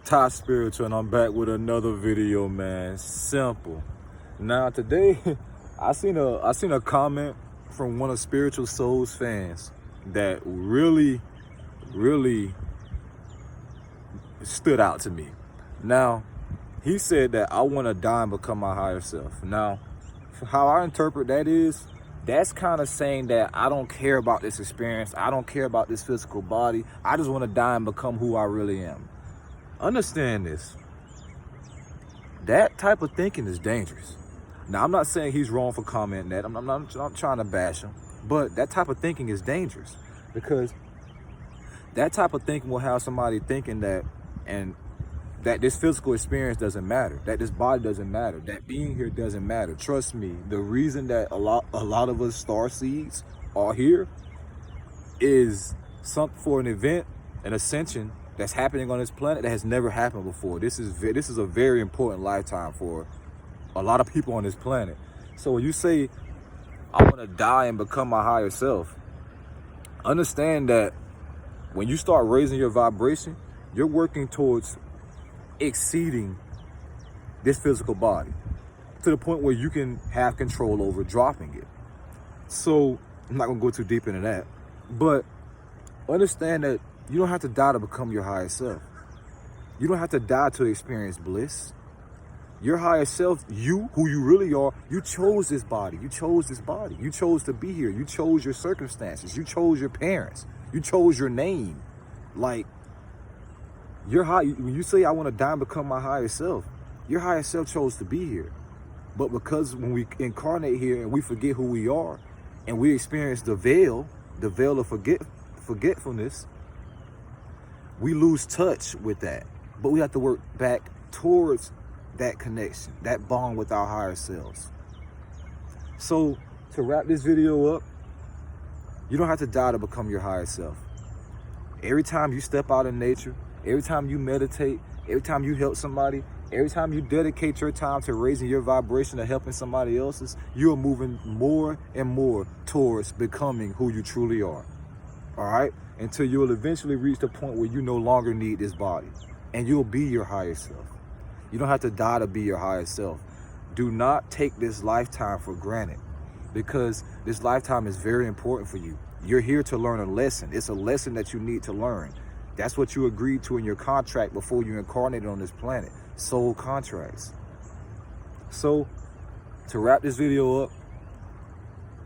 Ty Spiritual, and I'm back with another video, man. Simple. Now today, I seen a comment from one of Spiritual Souls fans that really stood out to me. Now, he said that I want to die and become my higher self. Now, how I interpret that is, that's kind of saying that I don't care about this experience. I don't care about this physical body. I just want to die and become who I really am. Understand this. That type of thinking is dangerous. Now, I'm not saying he's wrong for commenting that. I'm not trying to bash him. But that type of thinking is dangerous, because that type of thinking will have somebody thinking that this physical experience doesn't matter, that this body doesn't matter, that being here doesn't matter. Trust me, the reason that a lot of us star seeds are here is something for an event, an ascension that's happening on this planet that has never happened before. This is a very important lifetime for a lot of people on this planet. So when you say, I want to die and become my higher self, understand that when you start raising your vibration, you're working towards exceeding this physical body to the point where you can have control over dropping it. So I'm not gonna go too deep into that, but understand that you don't have to die to become your higher self. You don't have to die to experience bliss. Your higher self, you, who you really are, you chose this body. You chose this body. You chose to be here. You chose your circumstances. You chose your parents. You chose your name. Like, when you say, I want to die and become my higher self, your higher self chose to be here. But because when we incarnate here and we forget who we are, and we experience the veil of forgetfulness, we lose touch with that. But we have to work back towards that connection, that bond with our higher selves. So to wrap this video up, you don't have to die to become your higher self. Every time you step out in nature, every time you meditate, every time you help somebody, every time you dedicate your time to raising your vibration to helping somebody else's, you're moving more and more towards becoming who you truly are. All right? Until you'll eventually reach the point where you no longer need this body and you'll be your higher self. You don't have to die to be your higher self. Do not take this lifetime for granted, because this lifetime is very important for you. You're here to learn a lesson. It's a lesson that you need to learn. That's what you agreed to in your contract before you incarnated on this planet. Soul contracts. So, to wrap this video up,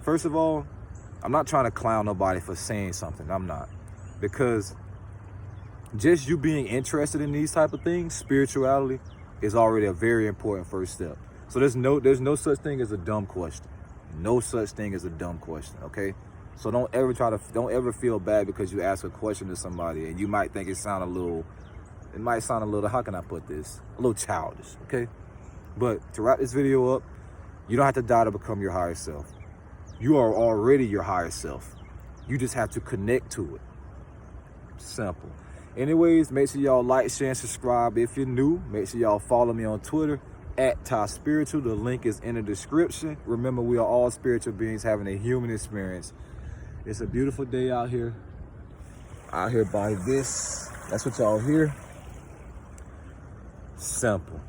first of all, I'm not trying to clown nobody for saying something. I'm not. Because just you being interested in these type of things, spirituality, is already a very important first step. So there's no such thing as a dumb question. No such thing as a dumb question, okay? So don't ever feel bad because you ask a question to somebody and you might think it might sound a little, how can I put this? A little childish, okay? But to wrap this video up, you don't have to die to become your higher self. You are already your higher self. You just have to connect to it. Simple. Anyways, make sure y'all like, share, and subscribe if you're new. Make sure y'all follow me on Twitter at Ty Spiritual. The link is in the description. Remember, we are all spiritual beings having a human experience. It's a beautiful day out here. Out here by this. That's what y'all hear. Simple.